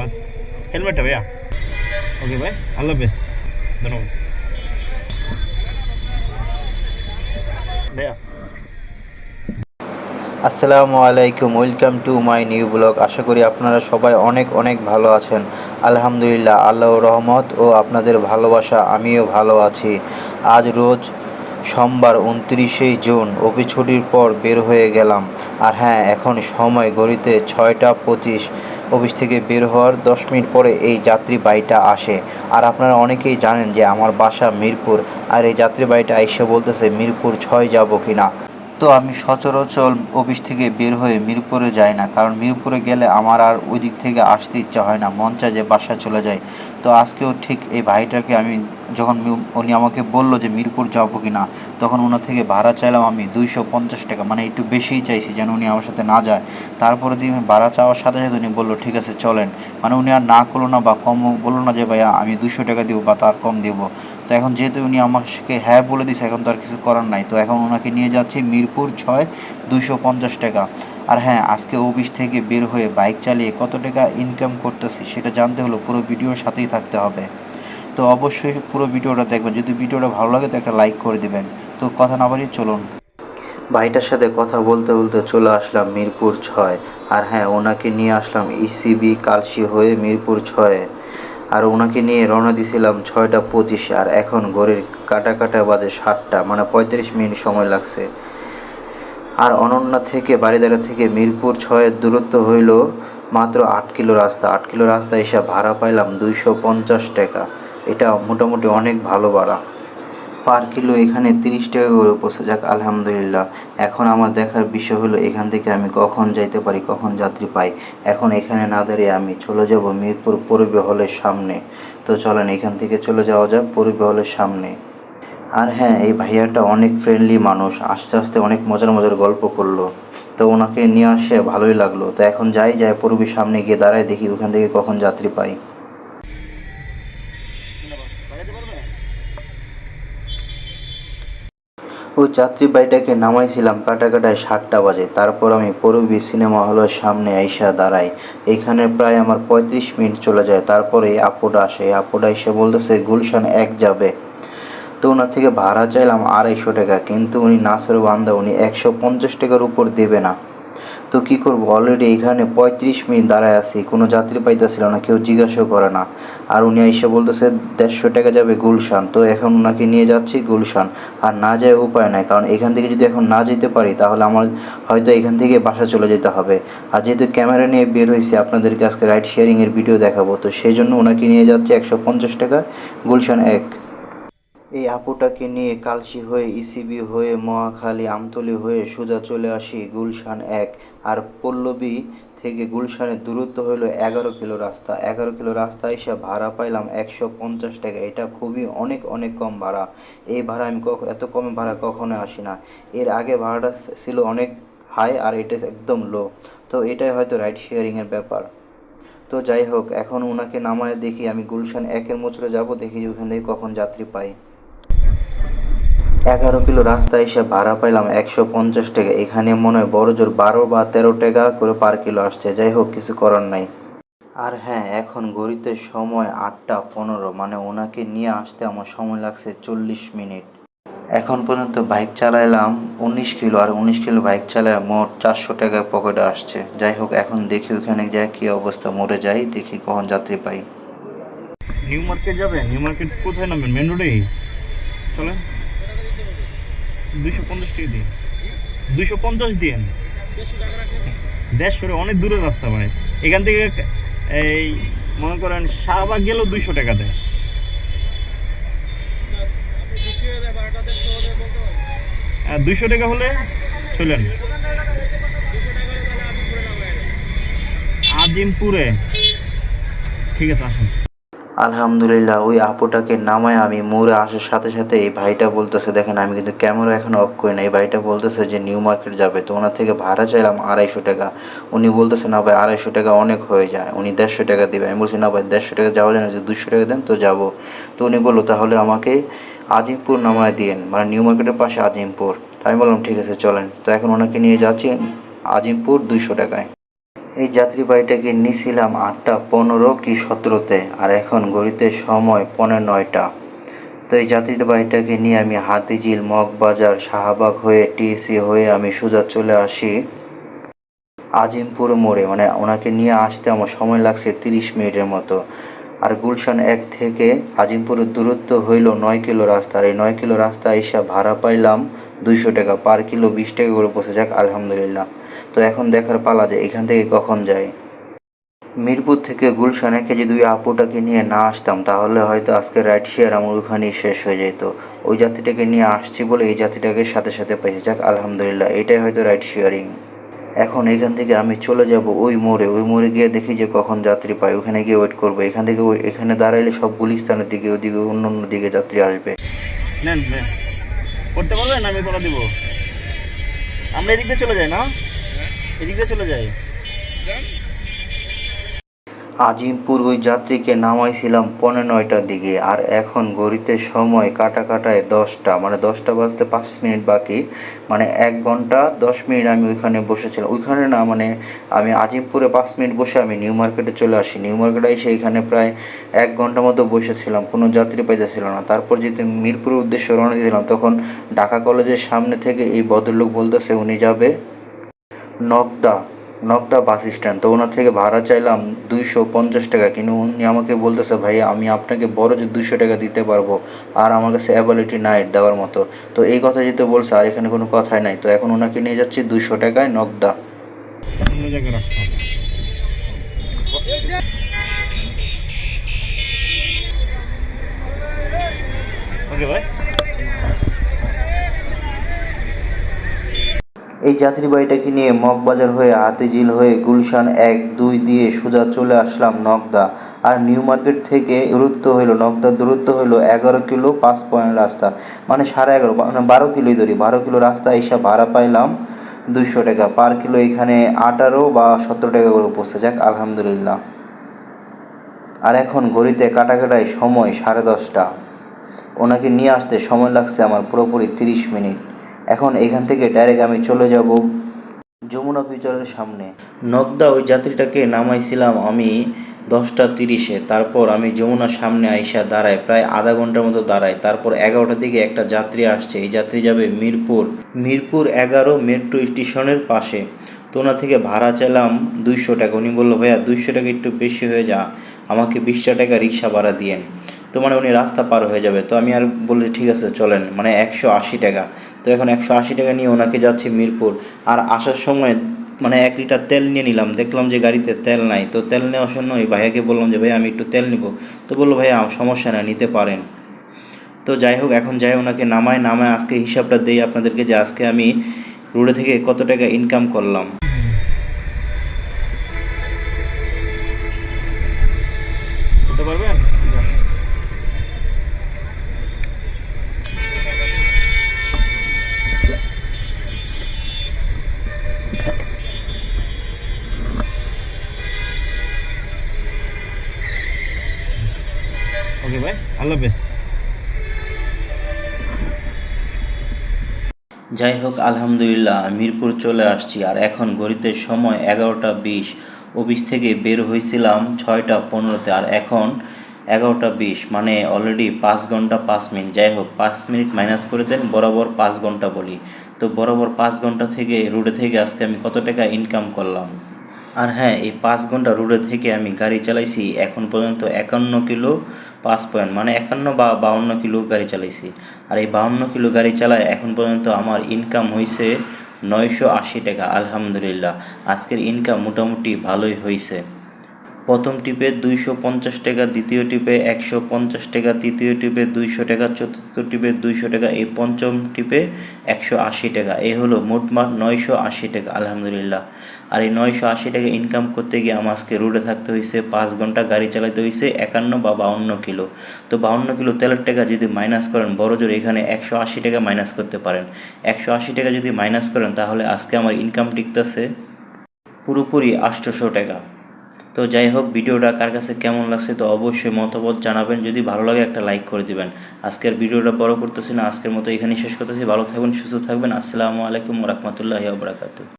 ধন্যবাদ। হেলমেটটা ভাইয়া। ওকে ভাই, আল্লাহ হাফেজ। ধন্যবাদ ভাইয়া। আসসালামু আলাইকুম, welcome to my new blog. আশা করি আপনারা সবাই অনেক অনেক ভালো আছেন। আলহামদুলিল্লাহ, আল্লাহর রহমত ও আপনাদের ভালোবাসা আমিও ভালো আছি। আজ রোজ সোমবার 29শে জুন, অফিস ছুটির পর বের হয়ে গেলাম। আর হ্যাঁ, এখন সময় ঘড়িতে 6টা 25। অফিস থেকে বের হওয়ার 10 মিনিট পরে এই যাত্রী বাড়িটা আসে। আর আপনারা অনেকেই জানেন যে আমার বাসা মিরপুর, আর এই যাত্রী বাড়িটা এসে বলতেছে মিরপুর 6 যাব কিনা। তো আমি সচরাচর অফিস থেকে বের হয়ে মিরপুরে যাই না, কারণ মিরপুরে গেলে আমার আর ওই দিক থেকে আসতে ইচ্ছা হয় না, মন চায় যে বাসায় চলে যায়। তো আজকেও ঠিক এই ভাইটাকে আমি যখন উনি আমাকে বললো যে মিরপুর যাবো কি না, তখন ওনার থেকে ভাড়া চাইলাম আমি 250 টাকা, মানে একটু বেশিই চাইছি যেন উনি আমার সাথে না যায়। তারপরে দিয়ে ভাড়া চাওয়ার সাথে সাথে উনি বললো ঠিক আছে চলেন, মানে উনি আর না করলো না বা কম বললো না যে ভাইয়া আমি 200 টাকা দিব বা তার কম দিব। তো এখন যেহেতু উনি আমাকে হ্যাঁ বলে দিছে, এখন তো আর কিছু করার নাই। তো এখন ওনাকে নিয়ে যাচ্ছি মিরপুর 6, 250 টাকা। আর হ্যাঁ, আজকে অফিস থেকে বের হয়ে বাইক চালিয়ে কত টাকা ইনকাম করতেছি সেটা জানতে হলো পুরো ভিডিওর সাথেই থাকতে হবে। তো অবশ্যই পুরো ভিডিওটা দেখবেন। যদি ভিডিওটা ভালো লাগে তো একটা লাইক করে দিবেন। তো কথা না বাড়িয়ে চলুন। ভাইটার সাথে কথা বলতে বলতে চলে আসলাম মিরপুর 6। আর হ্যাঁ, ওনাকে নিয়ে আসলাম ইসিবি কালশি হয়ে মিরপুর 6। আর ওনাকে নিয়ে রওনা দিয়েছিলাম 6টা 25, আর এখন ঘড়ির কাটা কাটা বাজে 7টা, মানে 35 মিনিট সময় লাগছে। আর অনন্যা থেকে বারিধারা থেকে মিরপুর 6-এর দূরত্ব হইল মাত্র 8 কিলো রাস্তা। 8 কিলো রাস্তা এসে ভাড়া পাইলাম 250 টাকা। এটা মোটামুটি অনেক ভালো ভাড়া। পার কিলো এখানে 30 টাকা করে পড়ছে। যাক আলহামদুলিল্লাহ। এখন আমার দেখার বিষয় হলো এখান থেকে আমি কখন যাইতে পারি, কখন যাত্রী পাই। এখন এখানে না দাঁড়িয়ে আমি চলে যাব মিরপুর পূর্বী হলের সামনে। তো চলেন এখান থেকে চলে যাওয়া যাক পূর্বী হলের সামনে। আর হ্যাঁ, এই ভাইয়াটা অনেক ফ্রেন্ডলি মানুষ, আস্তে আস্তে অনেক মজার মজার গল্প করলো। তো ওনাকে নিয়ে আসে ভালোই লাগলো। তো এখন যাই পূর্বী সামনে গিয়ে দাঁড়ায় দেখি ওখান থেকে কখন যাত্রী পাই। ওই যাত্রী বাড়িটাকে নামাইছিলাম কাটাকাটায় 7টা বাজে। তারপর আমি পূরবী সিনেমা হলের সামনে আইসা দাঁড়াই। এখানে প্রায় আমার 35 মিনিট চলে যায়। তারপরে এই আপুটা আসে। এই আপুটা এসে বলতেছে গুলশান 1 যাবে। তো ওনার থেকে ভাড়া চাইলাম 250 টাকা, কিন্তু উনি নাসের বান্দা, উনি 150 টাকার উপর দেবে না। তো কী করবো, অলরেডি এখানে 35 মিনিট দাঁড়ায় আছি, কোনো যাত্রী পাইতেছিল না, কেউ জিজ্ঞাসাও করে না। আর উনি এসে বলতেছে 150 টাকা যাবে গুলশান। তো এখন ওনাকে নিয়ে যাচ্ছি গুলশান। আর না যায় উপায় নাই, কারণ এখান থেকে যদি এখন না যেতে পারি তাহলে আমার হয়তো এখান থেকে বাসা চলে যেতে হবে। আর যেহেতু ক্যামেরা নিয়ে বের হয়েছি আপনাদেরকে আজকে রাইড শেয়ারিংয়ের ভিডিও দেখাবো, তো সেই জন্য ওনাকে নিয়ে যাচ্ছে 150 টাকা গুলশান 1। এই আপুটাকে নিয়ে কালশি হয়ে ইসিবি হয়ে মহাখালী আমতলী হয়ে সোজা চলে আসি গুলশান 1। আর পল্লবী থেকে গুলশানের দূরত্ব হলো 11 কিলো রাস্তা। 11 কিলো রাস্তা এসে ভাড়া পাইলাম 150 টাকা। এটা খুবই অনেক অনেক কম ভাড়া। এই ভাড়া আমি এত কম ভাড়া কখনো আসি না। এর আগে ভাড়াটা ছিল অনেক হাই, আর এটা একদম লো। তো এটাই হয়তো রাইড শেয়ারিংয়ের ব্যাপার। তো যাই হোক, এখন ওনাকে নামায় দেখি আমি গুলশান 1-এর মোচড়ে যাব, দেখি ওখান থেকে কখন যাত্রী পাই। 11 কিলো রাস্তা এসে ভাড়া পাইলাম 150 টাকা। এখানে মনে হয় বড় জোর 12 বা 13 টাকা করে পার কিলো আসছে। যাই হোক, কিছু করার নাই। আর হ্যাঁ, এখন ঘড়িতে সময় 8টা 15, মানে ওনাকে নিয়ে আসতে আমার সময় লাগছে 40 মিনিট। এখন পর্যন্ত বাইক চালাইলাম 19 কিলো, আর 19 কিলো বাইক চালায় মোট 400 টাকা পকেটে আসছে। যাই হোক, এখন দেখি ওখানে যাই কী অবস্থা, মরে যাই, দেখি কখন যাত্রী পাই। নিউ মার্কেট যাবে? নিউ মার্কেট কোথায় নামবেন? মেন রোডে চলেন। 250 টাকা দিন, 250 দিন। 150 অনেক দূরের রাস্তা ভাই। এখান থেকে এই মনে করেন শাহবাগ গেলেও 200 টাকা দেয়। 200 টাকা হলে চলেন আজিমপুরে। ঠিক আছে, আসুন। আলহামদুলিল্লাহ, ওই আপুটাকে নামায় আমি মোড়ে আসার সাথে সাথে এই ভাইটা বলতেছে, দেখেন আমি কিন্তু ক্যামেরা এখন অফ করি না, এই ভাইটা বলতেছে যে নিউ মার্কেট যাবে। তো ওনার থেকে ভাড়া চাইলাম 250 টাকা। উনি বলতেছে না ভাই, 250 টাকা অনেক হয়ে যায়, উনি 150 টাকা দিবে। আমি বলছি না ভাই, 150 টাকা যাওয়া যায় না, যে 200 টাকা দেন তো যাব। তো উনি বললো তাহলে আমাকে আজিমপুর নামায় দিয়েন, মানে নিউ মার্কেটের পাশে আজিমপুর। তো আমি বললাম ঠিক আছে চলেন। তো এখন ওনাকে নিয়ে যাচ্ছি আজিমপুর 200 টাকায়। এই যাত্রীবাহীটাকে নিয়েছিলাম 8:15 কি 17-তে, আর এখন ঘড়িতে সময় 9:45। তো এই যাত্রীবাহীটাকে নিয়ে আমি হাতিঝিল, মগবাজার, শাহবাগ হয়ে টিএসসি হয়ে আমি সোজা চলে আসি আজিমপুর মোড়ে। মানে ওনাকে নিয়ে আসতে আমার সময় লাগছে 30 মিনিটের মতো। আর গুলশান 1 থেকে আজিমপুরের দূরত্ব হইল 9 কিলো রাস্তা। আর এই 9 কিলো রাস্তা এসে ভাড়া পাইলাম 200 টাকা, পার কিলো 20 টাকা করে পৌঁছে। যাক আলহামদুলিল্লাহ। তো এখন দেখার পালা যে এখান থেকে কখন যায়। মিরপুর থেকে গুলশানে যদি ওই আপুটাকে নিয়ে না আসতাম তাহলে হয়তো আজকে রাইড শেয়ার আমার ওখানেই শেষ হয়ে যেত। ওই যাত্রীটাকে নিয়ে আসছি বলে এই যাত্রীটাকে সাথে সাথে পাইছি। যাক আলহামদুলিল্লাহ, এটাই হয়তো রাইড শেয়ারিং। এখন এখান থেকে আমি চলে যাব ওই মোড়ে। ওই মোড়ে গিয়ে দেখি যে কখন যাত্রী পাই, ওখানে গিয়ে ওয়েট করবো। এখান থেকে এখানে দাঁড়াইলে সব গুলিস্তানের দিকে, ওদিকে অন্য অন্য দিকে যাত্রী আসবে। নেন নেন, করতে পারবেন? আমি করে দিব। আমরা এদিক দিয়ে চলে যাই না, এদিক দিয়ে চলে যাই। আজিমপুর ওই যাত্রীকে নামাইছিলাম 9:15টার দিকে, আর এখন ঘড়িতে সময় কাটায় 10টা, মানে 10টা বাজতে 5 মিনিট বাকি। মানে 1 ঘন্টা 10 মিনিট আমি ওইখানে বসেছিলাম। ওইখানে না, মানে আমি আজিমপুরে 5 মিনিট বসে আমি নিউ মার্কেটে চলে আসি। নিউ মার্কেটে এসে এখানে প্রায় 1 ঘন্টা মতো বসেছিলাম, কোনো যাত্রী পাইতেছিল না। তারপর যেতে মিরপুরের উদ্দেশ্যে রওনা দিয়েছিলাম, তখন ঢাকা কলেজের সামনে থেকে এই ভদ্রলোক বলতেছে উনি যাবে নকদা, নকদা বাস স্ট্যান্ড। তো ওনার থেকে ভাড়া চাইলাম 250 টাকা, কিন্তু উনি আমাকে বলতেছে ভাই আমি আপনাকে বড় যে 200 টাকা দিতে পারবো, আর আমার কাছে অ্যাবিলিটি নাই দেওয়ার মতো। তো এই কথা যেতে বলছে, আর এখানে কোনো কথাই নাই। তো এখন ওনাকে নিয়ে যাচ্ছি 200 টাকায় নকদা। অন্য জায়গায় রাখো। ওকে ভাই। এই যাত্রীবাহীটাকে নিয়ে মগবাজার হয়ে হাতিঝিল হয়ে গুলশান 1, 2 দিয়ে সোজা চলে আসলাম নকদা। আর নিউ মার্কেট থেকে নকদার দূরত্ব হইলো 11 কিলো 5 পয়েন্ট রাস্তা, মানে 11.5, মানে 12 কিলোই ধরি। 12 কিলো রাস্তা এসে ভাড়া পাইলাম 200 টাকা, পার কিলো এখানে 18 বা 17 টাকা করে পড়ছে। যাক আলহামদুলিল্লাহ। আর এখন ঘড়িতে কাটায় সময় 10:30টা। ওনাকে নিয়ে আসতে সময় লাগছে আমার পুরোপুরি 30 মিনিট। এখন এখান থেকে ডাইরেক্ট আমি চলে যাব যমুনা ফিউচারের সামনে। নকদা ওই যাত্রীটাকে নামাইছিলাম আমি 10:30-এ। তারপর আমি যমুনার সামনে আইসা দাঁড়াই, প্রায় আধা ঘন্টার মতো দাঁড়াই। তারপর 11টার দিকে একটা যাত্রী আসছে। এই যাত্রী যাবে মিরপুর 11 মেট্রো স্টেশনের পাশে। তো ওনার থেকে ভাড়া চাইলাম 200 টাকা। উনি বললো ভাইয়া 200 টাকা একটু বেশি হয়ে যা, আমাকে 20 টাকা রিক্সা ভাড়া দিয়েন। তো মানে উনি রাস্তা পার হয়ে যাবে। তো আমি আর বললি ঠিক আছে চলেন, মানে 180 টাকা। তো এখন 180 টাকা নিয়ে ওনাকে যাচ্ছি মিরপুর। আর আসার সময় মানে 1 লিটার তেল নিয়ে নিলাম, দেখলাম যে গাড়িতে তেল নাই। তো তেল নেওয়ার জন্য ওই ভাইয়াকে বললাম যে ভাই আমি একটু তেল নিব। তো বললো ভাইয়া সমস্যা না, নিতে পারেন। তো যাই হোক, এখন যাই ওনাকে নামায় আজকে হিসাবটা দেই আপনাদেরকে যে আজকে আমি রোডে থেকে কত টাকা ইনকাম করলাম। করতে পারবেন? ওকে ভাই, আল্লাহ হাফেজ। যাই হোক আলহামদুলিল্লাহ, মিরপুর চলে আসছি। আর এখন ঘড়িতে সময় 11:20। অফিস থেকে বের হয়েছিলাম 6:15-তে, আর এখন 11:20, মানে অলরেডি 5 ঘন্টা 5 মিনিট। যাই হোক 5 মিনিট মাইনাস করে দেন, বরাবর 5 ঘন্টা বলি। তো বরাবর 5 ঘন্টা থেকে রোডে থেকে আজকে আমি কত টাকা ইনকাম করলাম। আর হ্যাঁ, এই 5 ঘন্টা রোডে থেকে আমি গাড়ি চালাইছি এখন পর্যন্ত 51 কিলো 5 পয়েন্ট, মানে 51 বা 52 কিলো গাড়ি চালাইছি। আর এই 52 কিলো গাড়ি চালায় এখন পর্যন্ত আমার ইনকাম হয়েছে 980 টাকা। আলহামদুলিল্লাহ, আজকের ইনকাম মোটামুটি ভালোই হয়েছে। প্রথম টিপে 250 টাকা, দ্বিতীয় টিপে 150 টাকা, তৃতীয় টিপে 200 টাকা, চতুর্থ টিপে 200 টাকা, এই পঞ্চম টিপে 180 টাকা। এই হলো মোটমাট 980 টাকা। আলহামদুলিল্লাহ। আর এই 980 টাকা ইনকাম করতে গিয়ে আমার আজকে রোডে থাকতে হয়েছে 5 ঘন্টা, গাড়ি চালাতে হয়েছে 51 বা 52 কিলো। তো 52 কিলো তেলের টাকা যদি মাইনাস করেন, বড়জোর এখানে 180 টাকা মাইনাস করতে পারেন। 180 টাকা যদি মাইনাস করেন তাহলে আজকে আমার ইনকাম টিকতেছে পুরোপুরি 800 টাকা। তো যাই হোক, ভিডিওটা কার কাছে কেমন লাগছে তো অবশ্যই মতামত জানাবেন। যদি ভালো লাগে একটা লাইক করে দিবেন। আজকের ভিডিওটা বড় করতেছি না, আজকের মতো এখানেই শেষ করতেছি। ভালো থাকবেন, সুস্থ থাকবেন। আসসালামু আলাইকুম ওয়া রাহমাতুল্লাহি ওয়া বারাকাতুহু।